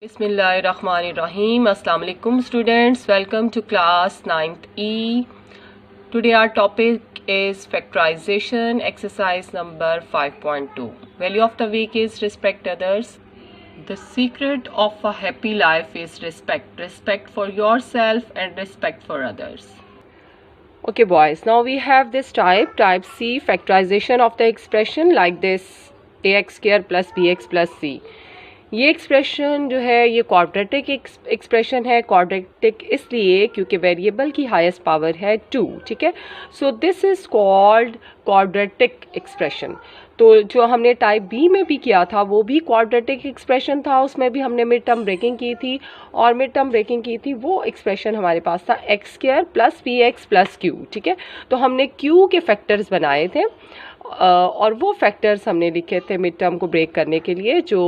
Bismillahirrahmanirrahim. Assalamu alaikum students. Welcome to class 9th E. Today our topic is factorization, exercise number 5.2. Value of the week is respect others. The secret of a happy life is respect. Respect for yourself and respect for others. Okay boys, now we have this type C, factorization of the expression like this, ax square plus bx plus c. ये expression जो है ये quadratic expression है. Quadratic इसलिए क्योंकि variable की highest power है 2. ठीक है, so this is called quadratic expression. तो जो हमने टाइप बी में भी किया था वो भी क्वाड्रेटिक एक्सप्रेशन था, उसमें भी हमने मिड टर्म ब्रेकिंग की थी और मिड टर्म ब्रेकिंग की थी. वो एक्सप्रेशन हमारे पास था x square plus P x plus Q. ठीक है, तो हमने क्यू के फैक्टर्स बनाए थे और वो फैक्टर्स हमने लिखे थे मिड टर्म को ब्रेक करने के लिए जो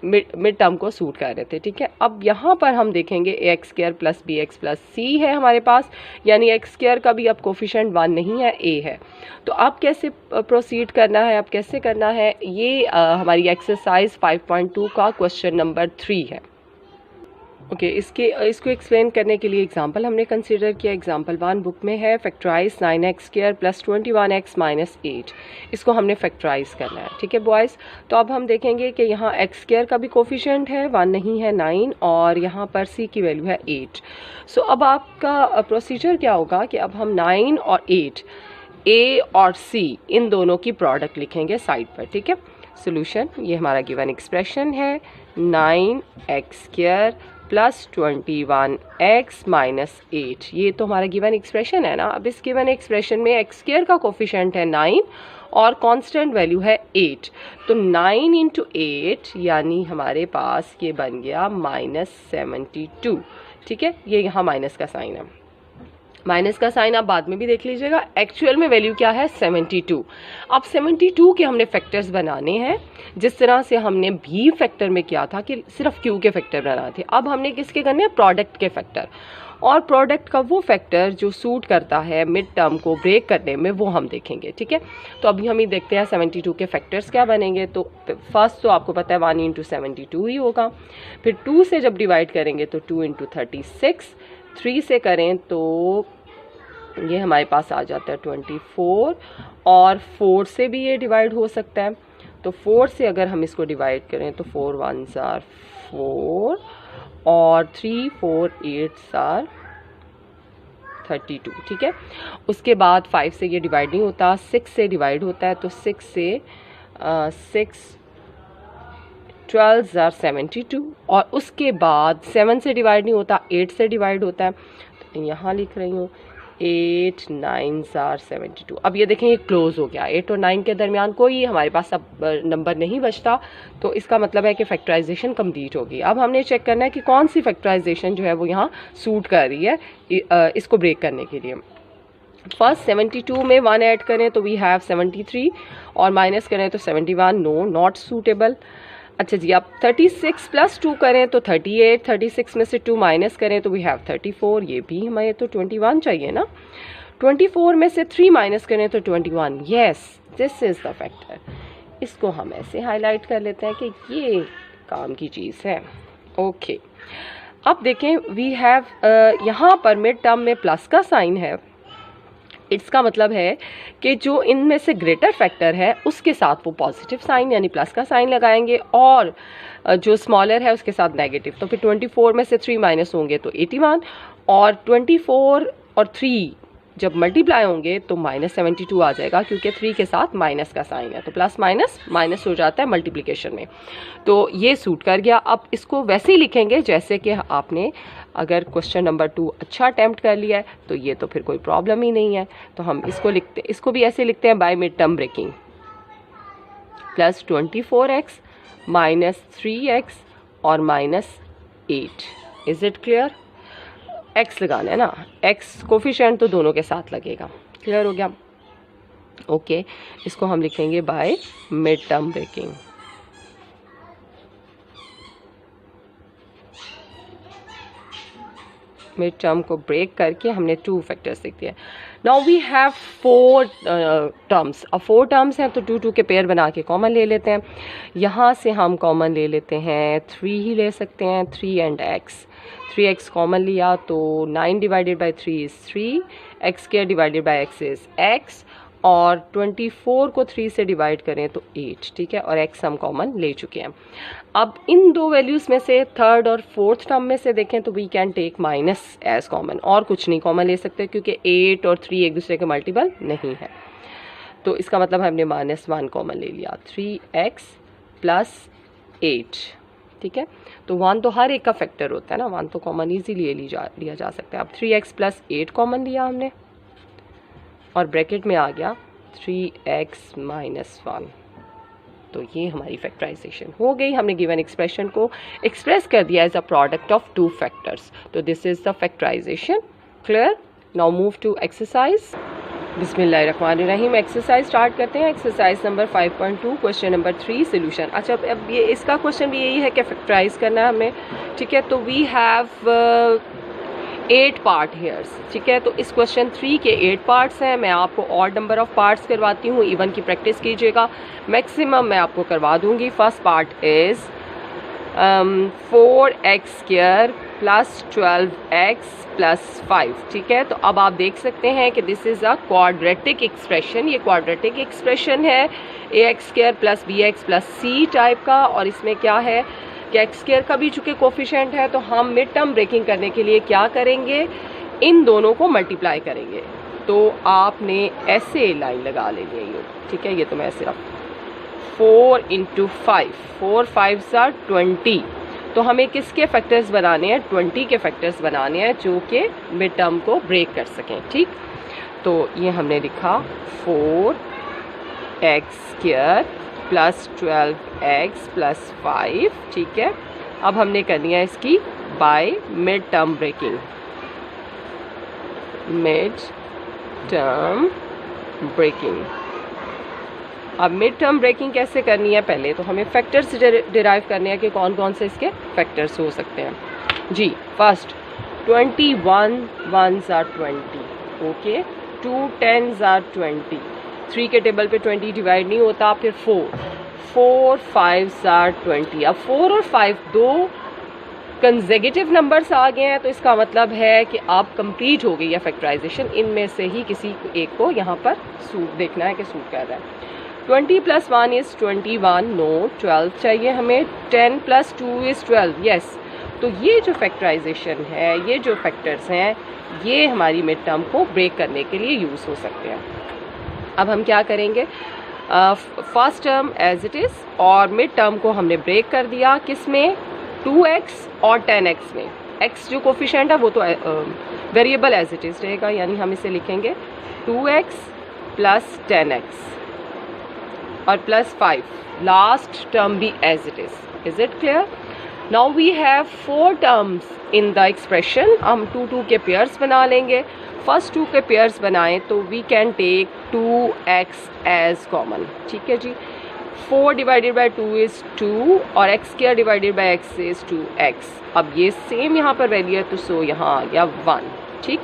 मिड टर्म को सूट कर रहे थे. ठीक है, अब यहाँ पर हम देखेंगे x square plus b x plus c है हमारे पास, यानी एक्स स्क्वायर का भी अब कोफिशिएंट 1 नहीं है, ए है. तो अब कैसे प्रोसीड करना है, अब कैसे करना है, ये हमारी एक्सरसाइज 5.2 का क्वेश्चन नंबर 3 है. ओके, इसको एक्सप्लेन करने के लिए एग्जांपल हमने कंसीडर किया. एग्जांपल 1 बुक में है, factorise 9x square plus 21x minus 8. इसको हमने फैक्टराइज करना है. ठीक है बॉयज़, तो अब हम देखेंगे कि यहाँ x स्क्वायर का भी कोफिशिएंट है 1 नहीं है 9 और यहाँ पर c की वैल्यू है 8. सो अब आपका प्रोसीजर क्या होगा कि अब हम 9 और 8 a और c इन दोनों की प्रोडक्ट लिखेंगे साइड पर. ठीक है, सोल्यूशन ये हमारा गिवन एक्सप्रेशन है 9x square plus 21x minus 8. ये तो हमारा गिवन एक्सप्रेशन है ना. अब इस गिवन एक्सप्रेशन में एक्स स्क्वायर का कोफिशिएंट है 9 और कांस्टेंट वैल्यू है 8. तो 9 इंटू 8 यानी हमारे पास ये बन गया -72. ठीक है, ये यहाँ माइनस का साइन है. माइनस का साइन आप बाद में भी देख लीजिएगा. एक्चुअल में वैल्यू क्या है 72. अब 72 के हमने फैक्टर्स बनाने हैं जिस तरह से हमने भी फैक्टर में किया था कि सिर्फ क्यू के फैक्टर बनाए थे. अब हमने किसके करने हैं, प्रोडक्ट के फैक्टर. और प्रोडक्ट का वो फैक्टर जो सूट करता है मिड टर्म को ब्रेक करने में वो हम देखेंगे. ठीक है, तो अभी हम ये देखते हैं 72 के फैक्टर्स क्या बनेंगे. तो फर्स्ट तो आपको पता है 1 इंटू 72 ही होगा. फिर 2 से जब डिवाइड करेंगे तो 2 इंटू 36. 3 से करें तो ये हमारे पास आ जाता है 24 और 4 से भी ये डिवाइड हो सकता है. तो 4 से अगर हम इसको डिवाइड करें तो 4 1s आर 4 और 3 4 8s आर 32. ठीक है, उसके बाद 5 से ये डिवाइड नहीं होता, 6 से डिवाइड होता है. तो 6 से 6 12s आर 72 और उसके बाद 7 से डिवाइड नहीं होता, 8 से डिवाइड होता है. तो यहाँ लिख रही हूँ 8 9s आर 72. अब ये देखें ये क्लोज हो गया, 8 और 9 के दरमियान कोई हमारे पास अब नंबर नहीं बचता. तो इसका मतलब है कि फैक्टराइजेशन कंप्लीट होगी. अब हमने चेक करना है कि कौन सी फैक्टराइजेशन जो है वो यहाँ सूट कर रही है इसको ब्रेक करने के लिए. फर्स्ट 72 में 1 ऐड करें तो वी हैव 73 और माइनस करें तो 71. No, not suitable. अच्छा जी, आप 36 प्लस 2 करें तो 38. 36 में से 2 माइनस करें तो वी हैव 34. ये भी हमें तो 21 चाहिए ना. 24 में से 3 माइनस करें तो 21. Yes, this is the factor. इसको हम ऐसे हाईलाइट कर लेते हैं कि ये काम की चीज़ है. ओके, अब देखें वी हैव यहाँ पर मिड टर्म में प्लस का साइन है. इसका मतलब है कि जो इनमें से ग्रेटर फैक्टर है उसके साथ वो पॉजिटिव साइन यानी प्लस का साइन लगाएंगे और जो स्मॉलर है उसके साथ नेगेटिव. तो फिर 24 में से 3 माइनस होंगे तो 81 और 24 और 3 जब मल्टीप्लाई होंगे तो -72 आ जाएगा क्योंकि 3 के साथ माइनस का साइन है. तो प्लस माइनस माइनस हो जाता है मल्टीप्लिकेशन में. तो ये सूट कर गया. अब इसको वैसे ही लिखेंगे जैसे कि आपने अगर क्वेश्चन नंबर 2 अच्छा अटैम्प्ट कर लिया है तो ये तो फिर कोई प्रॉब्लम ही नहीं है. तो हम इसको भी ऐसे लिखते हैं by mid term breaking. Plus 24x minus 3x और minus 8. Is it clear? x लगाना है ना, x कोफिशिएंट तो दोनों के साथ लगेगा. क्लियर हो गया? ओके, इसको हम लिखेंगे by mid term breaking. Mid term को ब्रेक करके हमने 2 फैक्टर्स लिख दिए. Now we have 4 terms. अब 4 टर्म्स हैं तो 2 2 के पेयर बना के कॉमन ले लेते हैं. यहाँ से हम कॉमन ले लेते हैं 3 ही ले सकते हैं, 3 एंड x. 3x कॉमन लिया तो 9 divided by 3 is 3, x square divided by x is x, और 24 को 3 से डिवाइड करें तो 8. ठीक है, और x हम कॉमन ले चुके हैं. अब इन दो वैल्यूज़ में से थर्ड और फोर्थ टर्म में से देखें तो we can take minus as common, और कुछ नहीं कॉमन ले सकते क्योंकि 8 और 3 एक दूसरे के मल्टीपल नहीं है. तो इसका मतलब हमने -1 कॉमन ले लिया, 3x प्लस 8. ठीक है, तो 1 तो हर एक का फैक्टर होता है ना, 1 तो कॉमन ईजीली लिया जा सकता है. अब 3x प्लस 8 कॉमन लिया हमने, और ब्रैकेट में आ गया 3x माइनस 1. तो ये हमारी फैक्टराइजेशन हो गई. हमने गिवन एक्सप्रेशन को एक्सप्रेस कर दिया as a product of 2 factors. तो this is the factorization. Clear? Now move to exercise. बिस्मिल्लाहिर्रहमानिर्रहीम. एक्सरसाइज स्टार्ट करते हैं. Exercise number 5.2 question number 3 solution. अच्छा, अब ये इसका क्वेश्चन भी यही है कि फैक्टराइज करना है हमें. ठीक है, तो वी हैव 8 पार्ट हेयर्स. ठीक है, तो इस क्वेश्चन 3 के 8 पार्ट्स हैं. मैं आपको ऑड नंबर ऑफ पार्ट्स करवाती हूँ, इवन की प्रैक्टिस कीजिएगा. मैक्सिमम मैं आपको करवा दूँगी. First part is 4x square plus 12x plus 5. ठीक है, तो अब आप देख सकते हैं कि this is a quadratic expression. ये क्वाड्रेटिक एक्सप्रेशन है ax square plus bx plus c type का. और इसमें क्या है कि एक्स स्क्वायर का भी चूँकि कोफिशेंट है, तो हम मिड टर्म ब्रेकिंग करने के लिए क्या करेंगे, इन दोनों को मल्टीप्लाई करेंगे. तो आपने ऐसे लाइन लगा लेनी है ये. ठीक है, ये तो मैं सिर्फ 4 × 5, 4 5s are 20. तो हमें किसके फैक्टर्स बनाने हैं, 20 के फैक्टर्स बनाने हैं जो कि मिड टर्म को ब्रेक कर सकें. ठीक, तो ये हमने लिखा 4x square plus 12x plus 5. ठीक है, अब हमने करनी है इसकी by mid term breaking. Mid term breaking. अब मिड टर्म ब्रेकिंग कैसे करनी है, पहले तो हमें फैक्टर्स डिराइव करने हैं कि कौन कौन से इसके फैक्टर्स हो सकते हैं. जी, first 21 1s are 20. Okay, 2 10s are 20. 3 के टेबल पे 20 डिवाइड नहीं होता. फिर 4 5s are 20. अब 4 और 5 दो कंसेक्यूटिव नंबर्स आ गए हैं, तो इसका मतलब है कि अब कंप्लीट हो गई है फैक्टराइजेशन. इनमें से ही किसी एक को यहाँ पर सूट देखना है कि सूट कर रहा है. 20 + 1 इज़ 21. नो, 12 चाहिए हमें. 10 + 2 इज़ 12. यस. तो ये जो फैक्टराइजेशन है, ये जो फैक्टर्स हैं, ये हमारी मिड टर्म को ब्रेक करने के लिए यूज़ हो सकते हैं. अब हम क्या करेंगे, first term as it is, और मिड टर्म को हमने ब्रेक कर दिया. किस में, 2x और 10x में. x जो कोफिशेंट है वो तो वेरिएबल एज इट इज़ रहेगा, यानी हम इसे लिखेंगे 2x प्लस 10x और प्लस 5. लास्ट टर्म भी as it is. Is it clear? Now we have 4 terms in the expression. हम 2 2 के पेयर्स बना लेंगे. फर्स्ट 2 के पेयर्स बनाएं तो we can take 2x as common. ठीक है जी. 4 डिवाइडेड बाई 2 इज़ 2, और x square divided by x is 2x. अब ये सेम यहाँ पर वैल्यू है, तो सो यहाँ आ गया 1. ठीक,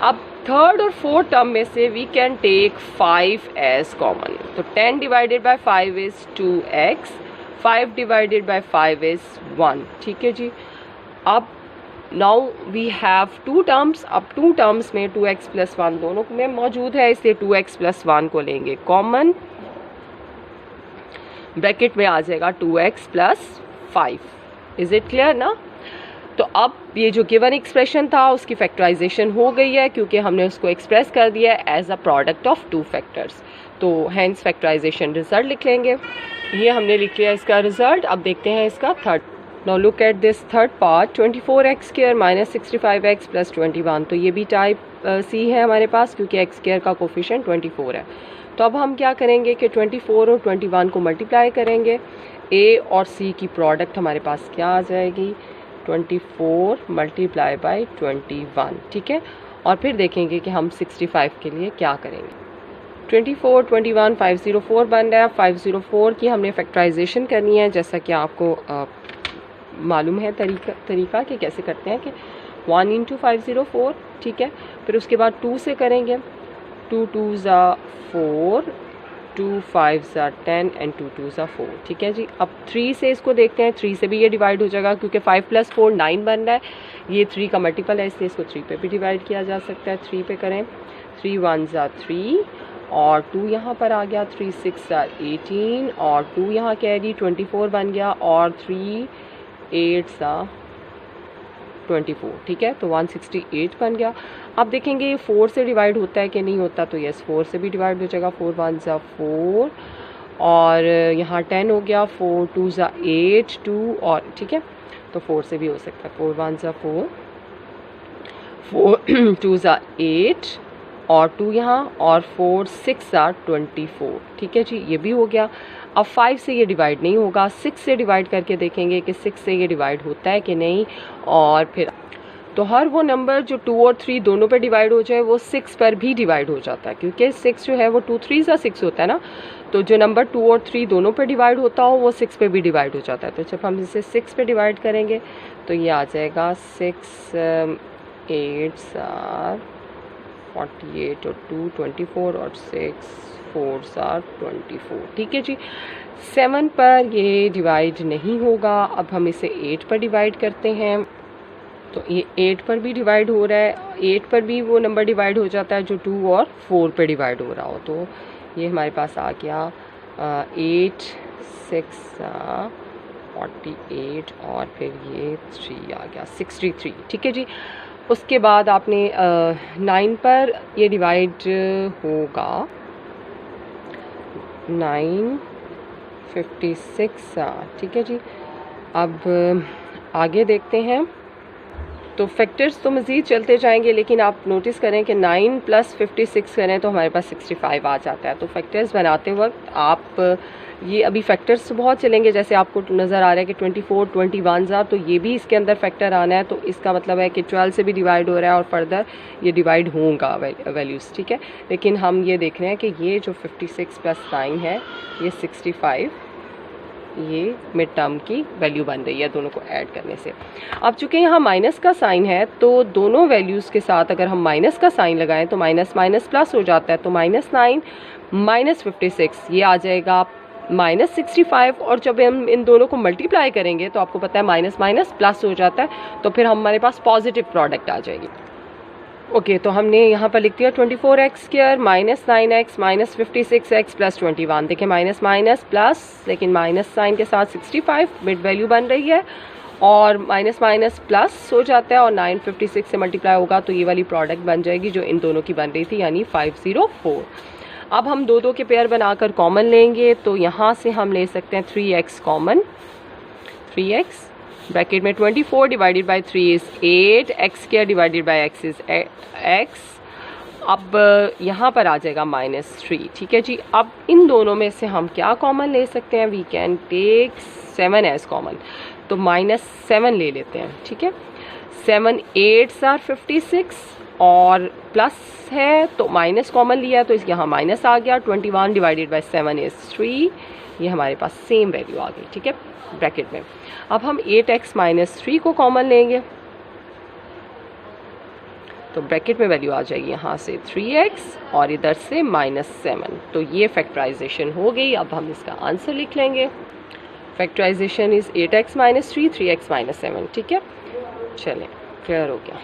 अब थर्ड और फोर्थ टर्म में से we can take 5 as common. तो 10 divided by 5 is 2x, 5 divided by 5 is 1. ठीक है जी. अब नाउ वी हैव 2 टर्म्स. अब 2 टर्म्स में 2x प्लस 1 दोनों में मौजूद है, इसलिए 2x प्लस 1 को लेंगे कॉमन. ब्रैकेट में आ जाएगा 2x plus 5. Is it clear ना? तो अब ये जो गिवन एक्सप्रेशन था उसकी फैक्टराइजेशन हो गई है, क्योंकि हमने उसको एक्सप्रेस कर दिया है as a product of 2 factors. तो हैंस फैक्टराइजेशन रिजल्ट लिख लेंगे. ये हमने लिख लिया इसका रिजल्ट. अब देखते हैं इसका third. Now look at this third part. 24x square minus 65x plus 21. तो ये भी टाइप सी है हमारे पास, क्योंकि x स्क्वायर का कोफिशिएंट 24 है. तो अब हम क्या करेंगे कि 24 और 21 को मल्टीप्लाई करेंगे. a और c की प्रोडक्ट हमारे पास क्या आ जाएगी, 24 मल्टीप्लाई बाई 21. ठीक है, और फिर देखेंगे कि हम 65 के लिए क्या करेंगे. 24 21 504 बन रहा है. 504 की हमने फैक्टराइजेशन करनी है, जैसा कि आपको मालूम है तरीका कि कैसे करते हैं कि 1 इंटू 504, ठीक है। फिर उसके बाद 2 से करेंगे, 2 2 ज़ा 4, 2 5 ज़ा 10 एंड 2 2 ज़ा 4, ठीक है जी। अब 3 से इसको देखते हैं, 3 से भी ये डिवाइड हो जाएगा क्योंकि 5 + 4 9 बन रहा है, ये 3 का मल्टीपल है इसलिए इसको 3 पे भी डिवाइड किया जा सकता है। 3 पे करें, 3 1 ज़ा 3 और 2 यहाँ पर आ गया, 3 6 ज़ा 18 और 2 यहाँ कैरी 24 बन गया और 3 8 ज़ा 24, ठीक है। तो 168 बन गया। अब देखेंगे ये 4 से डिवाइड होता है कि नहीं होता, तो यस 4 से भी डिवाइड हो जाएगा। 4 1 ज़ा 4 और यहाँ 10 हो गया, 4 2 ज़ा 8 2 और, ठीक है। तो 4 से भी हो सकता है, 4 1 ज़ा 4, 4 2 ज़ा 8 और 2 यहाँ और 4 6 ज़ा 24, ठीक है जी, ये भी हो गया। अब 5 से ये डिवाइड नहीं होगा, 6 से डिवाइड करके देखेंगे कि 6 से ये डिवाइड होता है कि नहीं। और फिर तो हर वो नंबर जो 2 और 3 दोनों पे डिवाइड हो जाए वो 6 पर भी डिवाइड हो जाता है, क्योंकि 6 जो है वो 2 3 ज़ा 6 होता है ना। तो जो नंबर 2 और 3 दोनों पे डिवाइड होता हो वो 6 पे भी डिवाइड हो जाता है। तो जब हम इसे 6 पे डिवाइड करेंगे तो ये आ जाएगा 6 8 ज़ा 48 और 2 24 और 6 4 ज़ा 24, ठीक है जी। 7 पर ये डिवाइड नहीं होगा। अब हम इसे 8 पर डिवाइड करते हैं, तो ये 8 पर भी डिवाइड हो रहा है। 8 पर भी वो नंबर डिवाइड हो जाता है जो 2 और 4 पे डिवाइड हो रहा हो। तो ये हमारे पास आ गया 8 6 48 और फिर ये 3 आ गया 63, ठीक है जी। उसके बाद आपने 9 पर ये डिवाइड होगा, 9 56, ठीक है जी। अब आगे देखते हैं। तो फैक्टर्स तो मज़ीद चलते जाएंगे, लेकिन आप नोटिस करें कि 9 + 56 करें तो हमारे पास 65 आ जाता है। तो फैक्टर्स बनाते वक्त आप ये अभी फैक्टर्स बहुत चलेंगे, जैसे आपको नज़र आ रहा है कि 24 21 ज़ा, तो ये भी इसके अंदर फैक्टर आना है। तो इसका मतलब है कि 12 से भी डिवाइड हो रहा है और फर्दर ये डिवाइड होगा वैल्यूज़, ठीक है। लेकिन हम ये देख रहे हैं कि ये जो 56 + 9 है ये 65, ये मिड टर्म की वैल्यू बन रही है दोनों को ऐड करने से। अब चूंकि यहाँ माइनस का साइन है तो दोनों वैल्यूज़ के साथ अगर हम माइनस का साइन लगाएं तो माइनस माइनस प्लस हो जाता है। तो -9 - 56 ये आ जाएगा -65, और जब हम इन दोनों को मल्टीप्लाई करेंगे तो आपको पता है माइनस माइनस प्लस हो जाता है, तो फिर हमारे पास पॉजिटिव प्रोडक्ट आ जाएगी। ओके, तो हमने यहाँ पर लिख दिया 24x² -9x -56x + 21। देखिए माइनस माइनस प्लस, लेकिन माइनस साइन के साथ 65 मिड वैल्यू बन रही है और माइनस माइनस प्लस हो जाता है और 956 से मल्टीप्लाई होगा तो ये वाली प्रोडक्ट बन जाएगी जो इन दोनों की बन रही थी, यानी 504। अब हम दो के पेयर बनाकर कॉमन लेंगे, तो यहाँ से हम ले सकते हैं 3x कॉमन, 3x ब्रैकेट में 24 divided by 3 is 8, x² divided by x is x। अब यहाँ पर आ जाएगा -3, ठीक है जी। अब इन दोनों में से हम क्या कॉमन ले सकते हैं, we can take 7 as common, तो -7 ले लेते हैं, ठीक है। 7 8 = 56 और प्लस है तो माइनस कॉमन लिया तो यहाँ माइनस आ गया। 21 डिवाइडेड बाई 7 इज़ 3, ये हमारे पास सेम वैल्यू आ गई, ठीक है, ब्रैकेट में। अब हम 8x - 3 को कॉमन लेंगे तो ब्रैकेट में वैल्यू आ जाएगी यहाँ से 3x और इधर से -7। तो ये फैक्टराइजेशन हो गई। अब हम इसका आंसर लिख लेंगे। फैक्टराइजेशन इज़ 8x - 3 3x - 7, ठीक है। चलें, क्लियर हो गया।